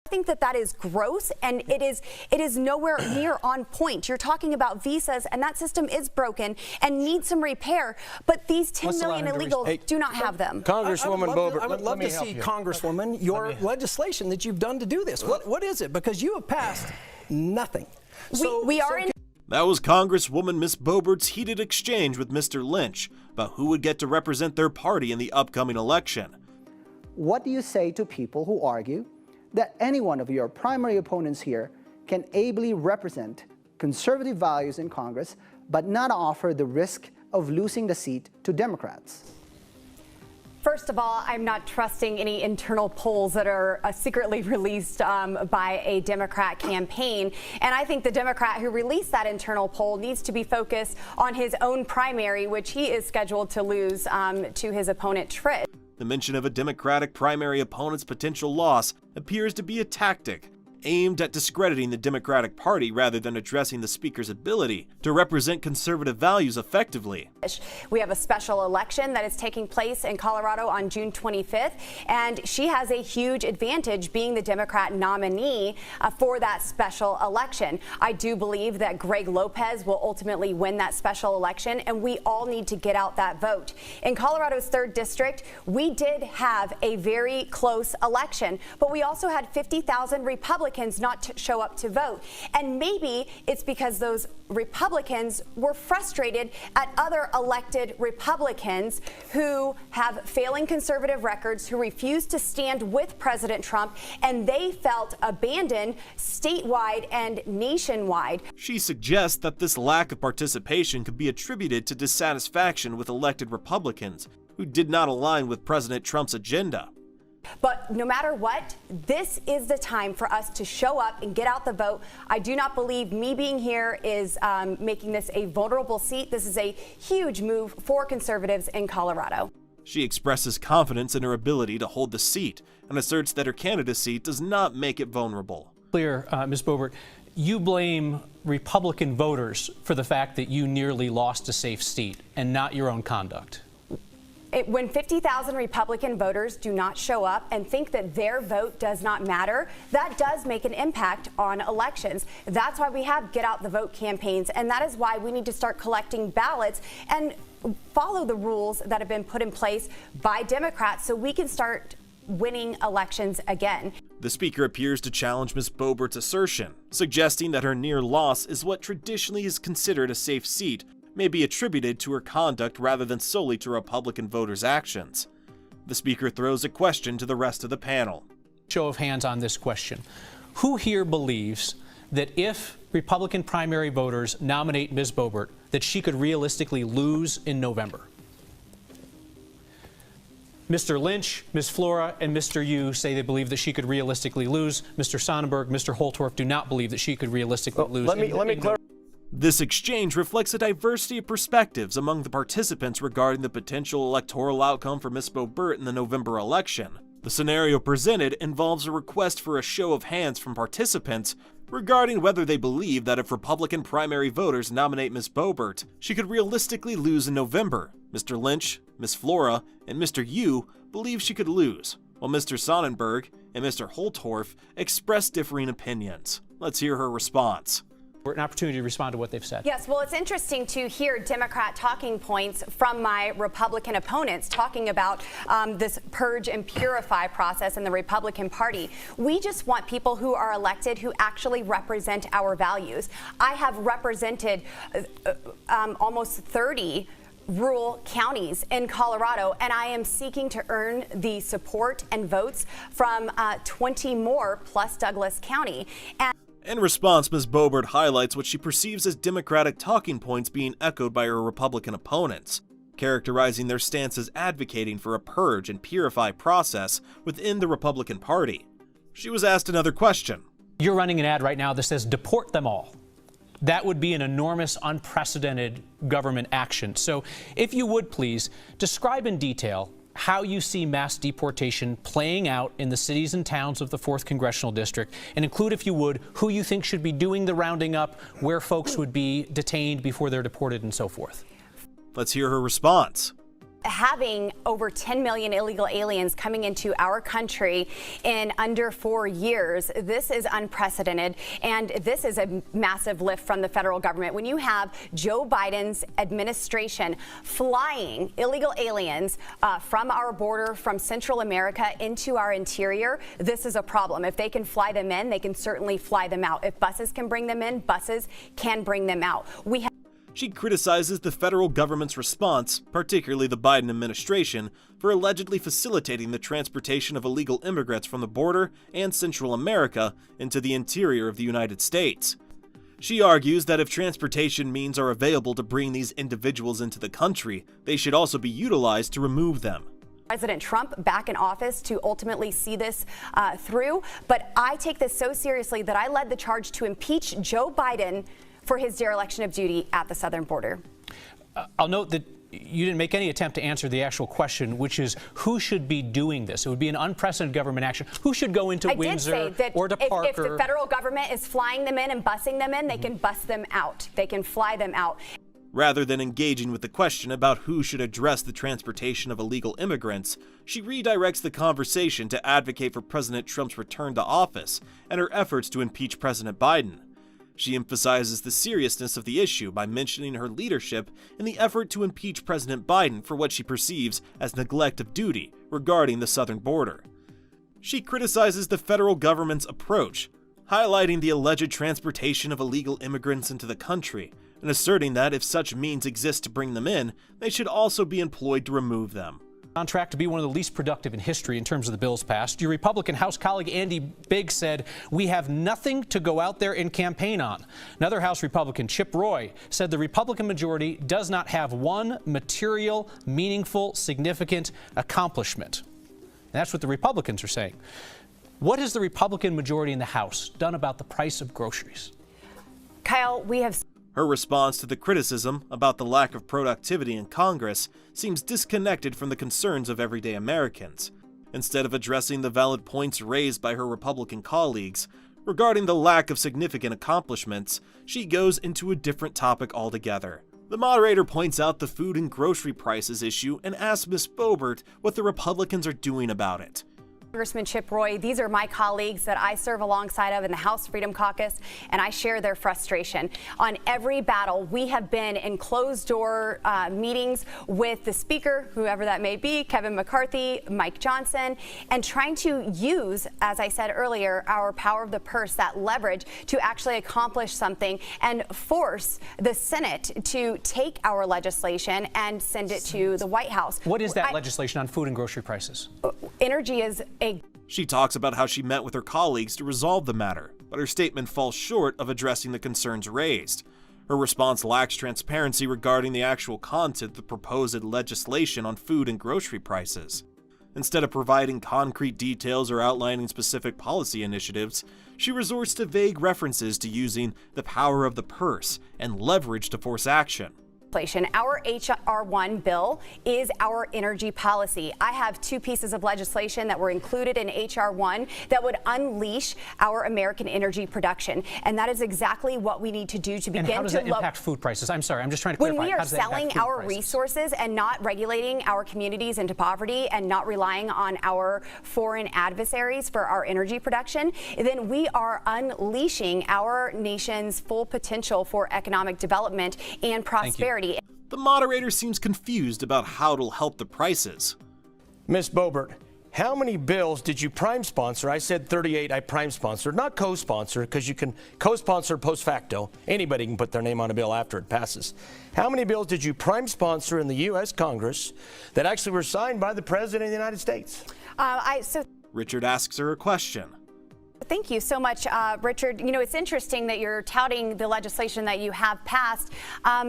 I think that is gross, and it is nowhere near on point. You're talking about visas, and that system is broken and needs some repair. But these 10 million illegals do not have them. Congresswoman Boebert, I would love to see, Congresswoman, your legislation that you've done to do this. What is it? Because you have passed nothing. That was Congresswoman Ms. Boebert's heated exchange with Mr. Lynch about who would get to represent their party in the upcoming election. What do you say to people who argue that any one of your primary opponents here can ably represent conservative values in Congress, but not offer the risk of losing the seat to Democrats? First of all, I'm not trusting any internal polls that are secretly released by a Democrat campaign. And I think the Democrat who released that internal poll needs to be focused on his own primary, which he is scheduled to lose to his opponent, Trish. The mention of a Democratic primary opponent's potential loss appears to be a tactic aimed at discrediting the Democratic Party rather than addressing the Speaker's ability to represent conservative values effectively. We have a special election that is taking place in Colorado on June 25th, and she has a huge advantage being the Democrat nominee for that special election. I do believe that Greg Lopez will ultimately win that special election, and we all need to get out that vote. In Colorado's 3rd District, we did have a very close election, but we also had 50,000 Republicans not to show up to vote. And maybe it's because those Republicans were frustrated at other elected Republicans who have failing conservative records, who refuse to stand with President Trump, and they felt abandoned statewide and nationwide. She suggests that this lack of participation could be attributed to dissatisfaction with elected Republicans who did not align with President Trump's agenda. But no matter what, this is the time for us to show up and get out the vote. I do not believe me being here is making this a vulnerable seat. This is a huge move for conservatives in Colorado. She expresses confidence in her ability to hold the seat and asserts that her candidacy does not make it vulnerable. Clear, Ms. Boebert, you blame Republican voters for the fact that you nearly lost a safe seat and not your own conduct. When 50,000 Republican voters do not show up and think that their vote does not matter, that does make an impact on elections. That's why we have Get Out the Vote campaigns, and that is why we need to start collecting ballots and follow the rules that have been put in place by Democrats so we can start winning elections again. The Speaker appears to challenge Ms. Boebert's assertion, suggesting that her near loss is what traditionally is considered a safe seat may be attributed to her conduct rather than solely to Republican voters' actions. The Speaker throws a question to the rest of the panel. Show of hands on this question. Who here believes that if Republican primary voters nominate Ms. Boebert, that she could realistically lose in November? Mr. Lynch, Ms. Flora, and Mr. Yu say they believe that she could realistically lose. Mr. Sonnenberg, Mr. Holtorf do not believe that she could realistically lose. Let me clarify. This exchange reflects a diversity of perspectives among the participants regarding the potential electoral outcome for Ms. Boebert in the November election. The scenario presented involves a request for a show of hands from participants regarding whether they believe that if Republican primary voters nominate Ms. Boebert, she could realistically lose in November. Mr. Lynch, Ms. Flora, and Mr. Yu believe she could lose, while Mr. Sonnenberg and Mr. Holtorf express differing opinions. Let's hear her response. An opportunity to respond to what they've said. Yes, well, it's interesting to hear Democrat talking points from my Republican opponents talking about this purge and purify process in the Republican Party. We just want people who are elected who actually represent our values. I have represented almost 30 rural counties in Colorado, and I am seeking to earn the support and votes from 20 more plus Douglas County. In response, Ms. Boebert highlights what she perceives as Democratic talking points being echoed by her Republican opponents, characterizing their stance as advocating for a purge and purify process within the Republican Party. She was asked another question. You're running an ad right now that says deport them all. That would be an enormous, unprecedented government action. So if you would please describe in detail how you see mass deportation playing out in the cities and towns of the 4th Congressional District, and include, if you would, who you think should be doing the rounding up, where folks would be detained before they're deported, and so forth. Let's hear her response. Having over 10 million illegal aliens coming into our country in under 4 years, this is unprecedented, and this is a massive lift from the federal government. When you have Joe Biden's administration flying illegal aliens from our border, from Central America into our interior, this is a problem. If they can fly them in, they can certainly fly them out. If buses can bring them in, buses can bring them out. She criticizes the federal government's response, particularly the Biden administration, for allegedly facilitating the transportation of illegal immigrants from the border and Central America into the interior of the United States. She argues that if transportation means are available to bring these individuals into the country, they should also be utilized to remove them. President Trump back in office to ultimately see this through, but I take this so seriously that I led the charge to impeach Joe Biden for his dereliction of duty at the southern border. I'll note that you didn't make any attempt to answer the actual question, which is who should be doing this? It would be an unprecedented government action. Who should go into Windsor or to Parker? If the federal government is flying them in and busing them in, they can bus them out. They can fly them out. Rather than engaging with the question about who should address the transportation of illegal immigrants, she redirects the conversation to advocate for President Trump's return to office and her efforts to impeach President Biden. She emphasizes the seriousness of the issue by mentioning her leadership in the effort to impeach President Biden for what she perceives as neglect of duty regarding the southern border. She criticizes the federal government's approach, highlighting the alleged transportation of illegal immigrants into the country and asserting that if such means exist to bring them in, they should also be employed to remove them. On track to be one of the least productive in history in terms of the bills passed. Your Republican House colleague Andy Biggs said, "We have nothing to go out there and campaign on." Another House Republican, Chip Roy, said the Republican majority does not have one material, meaningful, significant accomplishment. And that's what the Republicans are saying. What has the Republican majority in the House done about the price of groceries? Kyle, we have... Her response to the criticism about the lack of productivity in Congress seems disconnected from the concerns of everyday Americans. Instead of addressing the valid points raised by her Republican colleagues regarding the lack of significant accomplishments, she goes into a different topic altogether. The moderator points out the food and grocery prices issue and asks Ms. Boebert what the Republicans are doing about it. Congressman Chip Roy, these are my colleagues that I serve alongside of in the House Freedom Caucus, and I share their frustration. On every battle, we have been in closed-door meetings with the Speaker, whoever that may be, Kevin McCarthy, Mike Johnson, and trying to use, as I said earlier, our power of the purse, that leverage, to actually accomplish something and force the Senate to take our legislation and send it to the White House. What is that legislation on food and grocery prices? Energy is She talks about how she met with her colleagues to resolve the matter, but her statement falls short of addressing the concerns raised. Her response lacks transparency regarding the actual content of the proposed legislation on food and grocery prices. Instead of providing concrete details or outlining specific policy initiatives, she resorts to vague references to using the power of the purse and leverage to force action. Our H.R. 1 bill is our energy policy. I have two pieces of legislation that were included in H.R. 1 that would unleash our American energy production. And that is exactly what we need to do to begin to... And how does that impact food prices? I'm sorry, I'm just trying to clarify. When we are selling our resources and not regulating our communities into poverty and not relying on our foreign adversaries for our energy production, then we are unleashing our nation's full potential for economic development and prosperity. The moderator seems confused about how it'll help the prices. Ms. Boebert, how many bills did you prime sponsor? I said 38 I prime sponsored, not co-sponsor, because you can co-sponsor post facto. Anybody can put their name on a bill after it passes. How many bills did you prime sponsor in the U.S. Congress that actually were signed by the President of the United States? Richard asks her a question. Thank you so much, Richard. You know, it's interesting that you're touting the legislation that you have passed.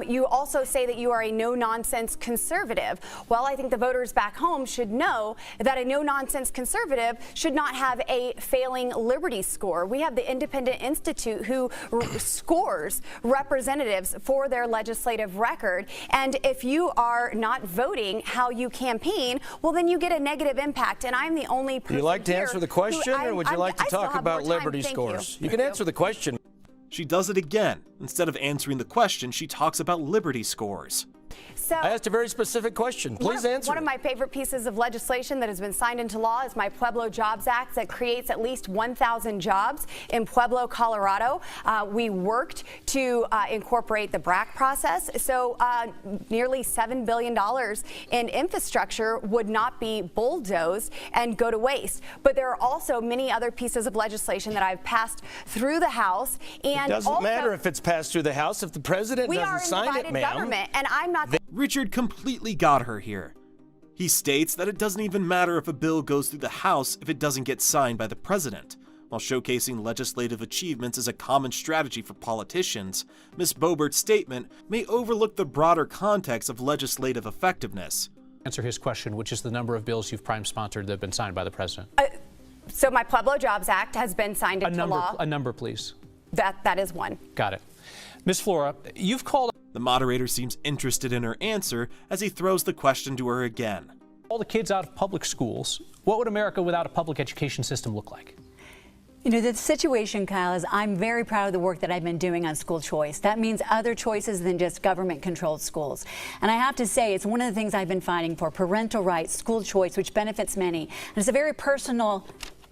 You also say that you are a no-nonsense conservative. Well, I think the voters back home should know that a no-nonsense conservative should not have a failing Liberty score. We have the Independent Institute who scores representatives for their legislative record. And if you are not voting how you campaign, well, then you get a negative impact. And I'm the only person. Would you like to answer the question, or would you like to talk about Liberty scores? You can answer the question. She does it again. Instead of answering the question, she talks about Liberty scores. So I asked a very specific question. Please answer. One of my favorite pieces of legislation that has been signed into law is my Pueblo Jobs Act that creates at least 1,000 jobs in Pueblo, Colorado. We worked to incorporate the BRAC process, so nearly $7 billion in infrastructure would not be bulldozed and go to waste. But there are also many other pieces of legislation that I've passed through the House. And it doesn't matter if it's passed through the House if the president doesn't sign it, ma'am. We are in divided government, and I'm not the Richard completely got her here. He states that it doesn't even matter if a bill goes through the House if it doesn't get signed by the president. While showcasing legislative achievements as a common strategy for politicians, Ms. Boebert's statement may overlook the broader context of legislative effectiveness. Answer his question, which is the number of bills you've prime sponsored that have been signed by the president. So my Pueblo Jobs Act has been signed into law. A number, please. That is one. Got it. Ms. Flora, you've called... The moderator seems interested in her answer as he throws the question to her again. All the kids out of public schools. What would America without a public education system look like? You know, the situation, Kyle, is I'm very proud of the work that I've been doing on school choice. That means other choices than just government-controlled schools. And I have to say, it's one of the things I've been fighting for, parental rights, school choice, which benefits many. And it's a very personal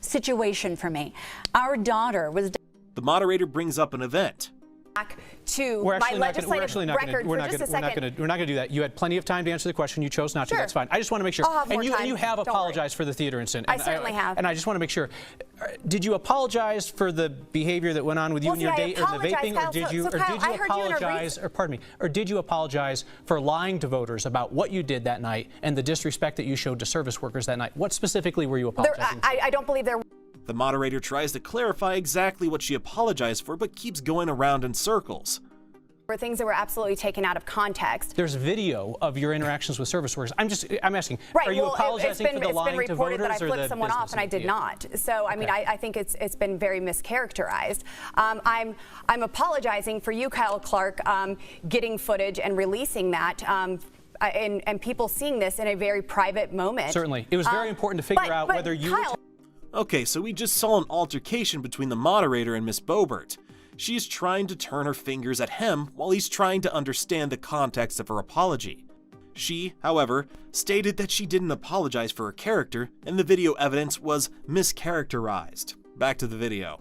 situation for me. Our daughter was... The moderator brings up an event. To we're my legislative record we're for not just a second. We're not going to do that. You had plenty of time to answer the question. You chose not to. Sure. That's fine. I just want to make sure. I'll have more time. And you have Don't apologized for the theater incident. I certainly have. And I just want to make sure. Did you apologize for the behavior that went on with you and your date, or the vaping, Kyle, or did you apologize? Or pardon me, or did you apologize for lying to voters about what you did that night and the disrespect that you showed to service workers that night? What specifically were you apologizing for? I don't believe there. The moderator tries to clarify exactly what she apologized for, but keeps going around in circles. Were things that were absolutely taken out of context. There's video of your interactions with service workers. I'm asking, right, are you well, apologizing for the lying to voters or the business? It's been reported that I flipped someone off, and I did not. So, I mean, I think it's been very mischaracterized. I'm apologizing for you, Kyle Clark, getting footage and releasing that. And people seeing this in a very private moment. Certainly. It was very important to figure out whether you Kyle, Okay, so we just saw an altercation between the moderator and Ms. Boebert. She is trying to turn her fingers at him while he's trying to understand the context of her apology. She, however, stated that she didn't apologize for her character, and the video evidence was mischaracterized. Back to the video.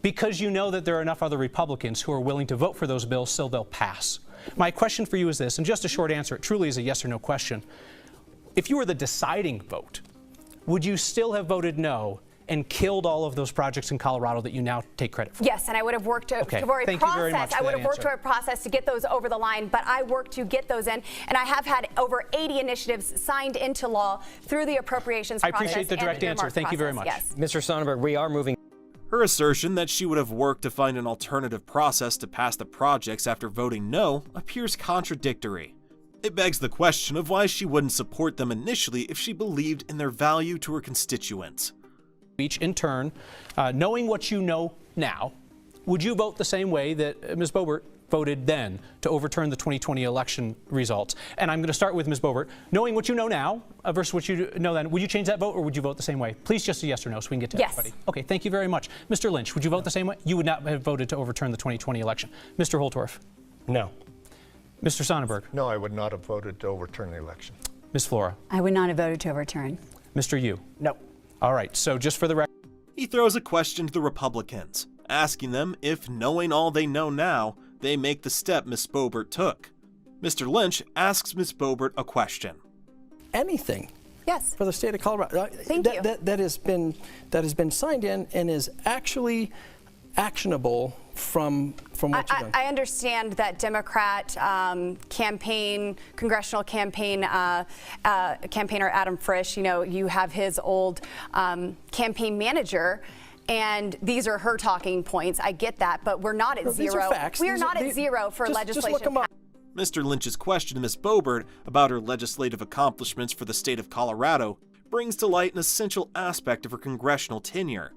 Because you know that there are enough other Republicans who are willing to vote for those bills so they'll pass. My question for you is this, and just a short answer, it truly is a yes or no question. If you were the deciding vote, would you still have voted no and killed all of those projects in Colorado that you now take credit for? Yes, and I would have worked for a process. I would have worked for a process to get those over the line, but I worked to get those in, and I have had over 80 initiatives signed into law through the appropriations process. I appreciate the direct answer. Thank you very much. Yes. Mr. Sonnenberg, we are moving. Her assertion that she would have worked to find an alternative process to pass the projects after voting no appears contradictory. It begs the question of why she wouldn't support them initially if she believed in their value to her constituents. Each in turn, knowing what you know now, would you vote the same way that Ms. Boebert voted then to overturn the 2020 election results? And I'm going to start with Ms. Boebert. Knowing what you know now versus what you know then, would you change that vote or would you vote the same way? Please just a yes or no so we can get to everybody. Okay, thank you very much. Mr. Lynch, would you vote the same way? You would not have voted to overturn the 2020 election. Mr. Holtorf? No. Mr. Sonnenberg? No, I would not have voted to overturn the election. Ms. Flora? I would not have voted to overturn. Mr. Yu? No. All right, so just for the record. He throws a question to the Republicans, asking them if, knowing all they know now, they make the step Ms. Boebert took. Mr. Lynch asks Ms. Boebert a question. Anything. Yes. For the state of Colorado. Thank you. That has been signed in and is actually actionable from what you've done. I understand that Democrat congressional campaigner Adam Frisch, you have his old campaign manager, and these are her talking points. I get that, but we're not at zero. These are facts. We are not at zero for legislation. Just look them up. Mr. Lynch's question to Ms. Boebert about her legislative accomplishments for the state of Colorado brings to light an essential aspect of her congressional tenure.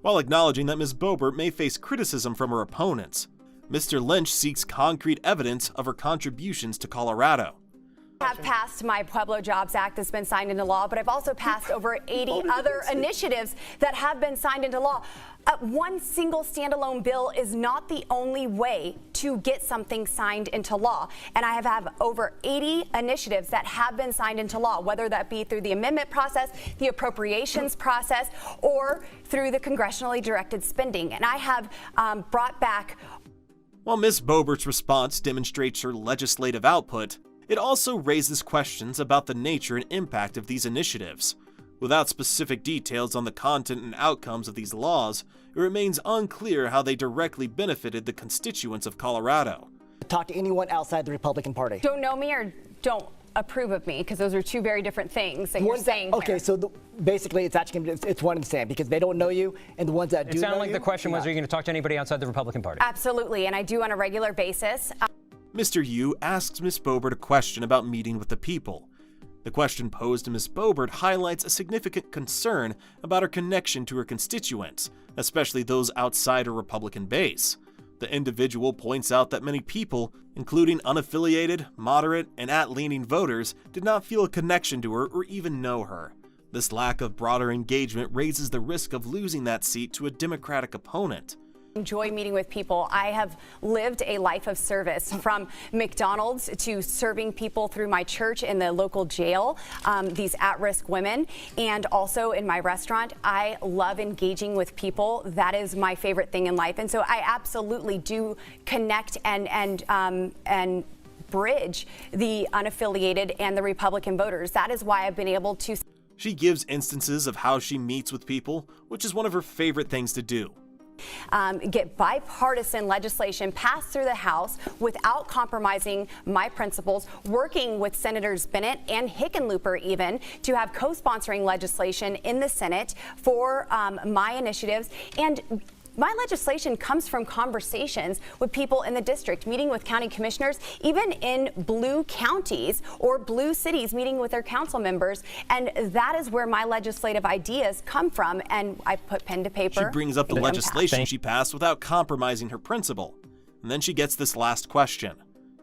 While acknowledging that Ms. Boebert may face criticism from her opponents, Mr. Lynch seeks concrete evidence of her contributions to Colorado. I have passed my Pueblo Jobs Act that's been signed into law, but I've also passed over 80 other initiatives that have been signed into law. One single standalone bill is not the only way to get something signed into law. And I have over 80 initiatives that have been signed into law, whether that be through the amendment process, the appropriations process, or through the congressionally directed spending. And I have brought back. While Ms. Boebert's response demonstrates her legislative output, it also raises questions about the nature and impact of these initiatives. Without specific details on the content and outcomes of these laws, it remains unclear how they directly benefited the constituents of Colorado. Talk to anyone outside the Republican Party. Don't know me or don't approve of me, because those are two very different things that you're saying Okay, here. so basically it's one and the same, because they don't know you, and the ones that do know you. It sounded like the question was, are you going to talk to anybody outside the Republican Party? Absolutely, and I do on a regular basis. Mr. Yu asks Ms. Boebert a question about meeting with the people. The question posed to Ms. Boebert highlights a significant concern about her connection to her constituents, especially those outside her Republican base. The individual points out that many people, including unaffiliated, moderate, and at-leaning voters, did not feel a connection to her or even know her. This lack of broader engagement raises the risk of losing that seat to a Democratic opponent. Enjoy meeting with people. I have lived a life of service, from McDonald's to serving people through my church in the local jail, these at-risk women, and also in my restaurant. I love engaging with people. That is my favorite thing in life. And so I absolutely do connect and bridge the unaffiliated and the Republican voters. That is why I've been able to. She gives instances of how she meets with people, which is one of her favorite things to do. Get bipartisan legislation passed through the House without compromising my principles, working with Senators Bennett and Hickenlooper even to have co-sponsoring legislation in the Senate for my initiatives. And my legislation comes from conversations with people in the district, meeting with county commissioners, even in blue counties or blue cities, meeting with their council members. And that is where my legislative ideas come from. And I put pen to paper. She brings up the legislation she passed without compromising her principle. And then she gets this last question.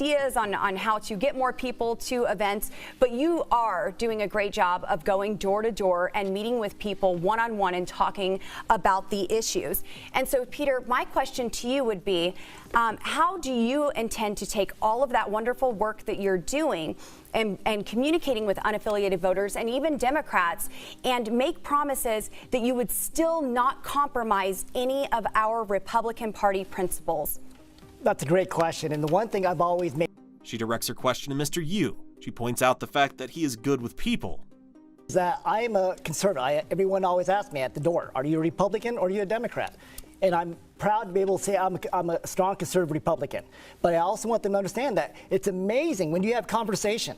Ideas on how to get more people to events, but you are doing a great job of going door to door and meeting with people one-on-one and talking about the issues. And so, Peter, my question to you would be, how do you intend to take all of that wonderful work that you're doing and communicating with unaffiliated voters and even Democrats and make promises that you would still not compromise any of our Republican Party principles? That's a great question, and the one thing I've always made. She directs her question to Mr. Yu. She points out the fact that he is good with people. Is that I'm a conservative. Everyone always asks me at the door, are you a Republican or are you a Democrat? And I'm proud to be able to say I'm a strong conservative Republican. But I also want them to understand that it's amazing when you have conversation.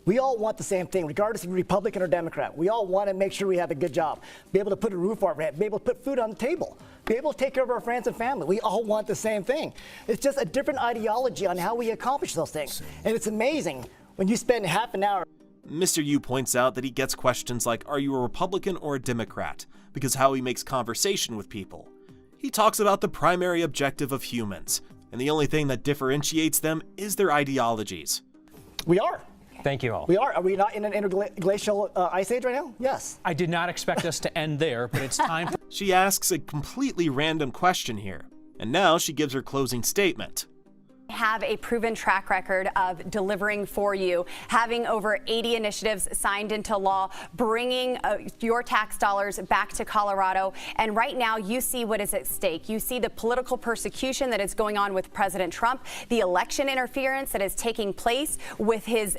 We all want the same thing, regardless of Republican or Democrat. We all want to make sure we have a good job, be able to put a roof over our head, be able to put food on the table, be able to take care of our friends and family. We all want the same thing. It's just a different ideology on how we accomplish those things. And it's amazing when you spend half an hour. Mr. Yu points out that he gets questions like, are you a Republican or a Democrat? Because how he makes conversation with people. He talks about the primary objective of humans, and the only thing that differentiates them is their ideologies. We are. Thank you all. We are. Are we not in an interglacial ice age right now? Yes. I did not expect us to end there, but it's time for. She asks a completely random question here, and now she gives her closing statement. Have a proven track record of delivering for you, having over 80 initiatives signed into law, bringing your tax dollars back to Colorado. And right now you see what is at stake. You see the political persecution that is going on with President Trump, the election interference that is taking place with his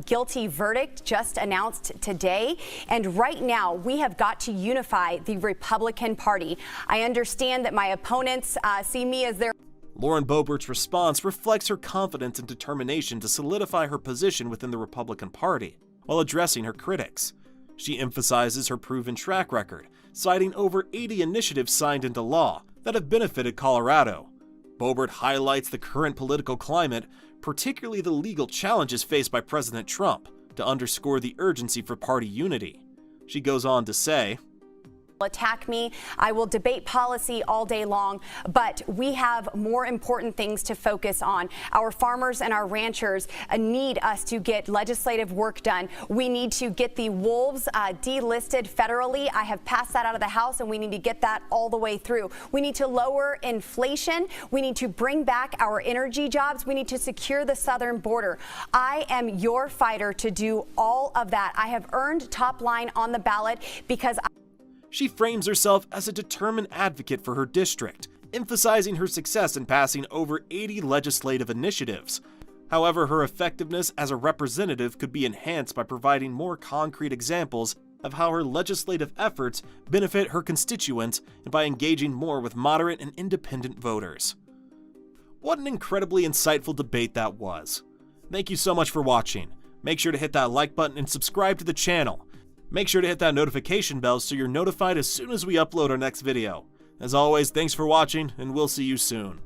guilty verdict just announced today. And right now we have got to unify the Republican Party. I understand that my opponents see me as their. Lauren Boebert's response reflects her confidence and determination to solidify her position within the Republican Party, while addressing her critics. She emphasizes her proven track record, citing over 80 initiatives signed into law that have benefited Colorado. Boebert highlights the current political climate, particularly the legal challenges faced by President Trump, to underscore the urgency for party unity. She goes on to say, attack me. I will debate policy all day long, but we have more important things to focus on. Our farmers and our ranchers need us to get legislative work done. We need to get the wolves delisted federally. I have passed that out of the House, and we need to get that all the way through. We need to lower inflation. We need to bring back our energy jobs. We need to secure the southern border. I am your fighter to do all of that. I have earned top line on the ballot because She frames herself as a determined advocate for her district, emphasizing her success in passing over 80 legislative initiatives. However, her effectiveness as a representative could be enhanced by providing more concrete examples of how her legislative efforts benefit her constituents and by engaging more with moderate and independent voters. What an incredibly insightful debate that was. Thank you so much for watching. Make sure to hit that like button and subscribe to the channel. Make sure to hit that notification bell so you're notified as soon as we upload our next video. As always, thanks for watching, and we'll see you soon.